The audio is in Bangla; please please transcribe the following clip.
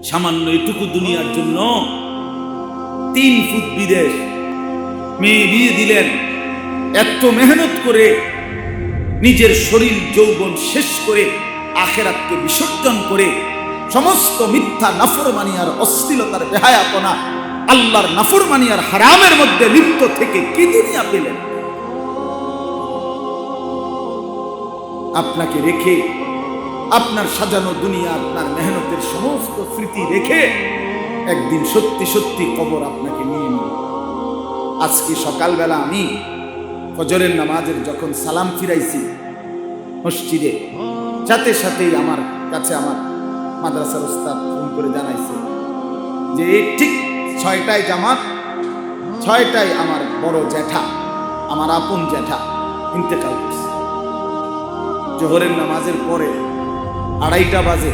সামান্য এটুকু দুনিয়ার জন্য 3 ফুট বিদেশ মেয়ে বিয়ে দিলেন। এত মেহনত করে নিজের শরীর যৌবন শেষ করে আখেরাতকে বিসর্জন করে সমস্ত মিথ্যা নাফরমানি আর অশ্লীলতার বেহায়াপনা, আল্লাহর নাফরমানি আর হারামের মধ্যে লিপ্ত থেকে কি দুনিয়া পেলেন? আপনাকে রেখে, আপনার সাজানো দুনিয়া, আপনার মেহনতের সমস্ত স্মৃতি রেখে একদিন সত্যি সত্যি কবর আপনাকে নিয়ে নিল। আজকে সকালবেলা আমি ফজরের নামাজের যখন সালাম ফিরাইছি মসজিদে, সাথে সাথেই আমার কাছে আমার মাদ্রাসার উস্তাদ ফোন করে জানাইছে যে ঠিক 6টায় জামাত, 6টায় আমার বড় জ্যাঠা, আমার আপন জ্যাঠা ইন্তেকাল করছে। জোহরের নামাজের পরে 2:30 বাজে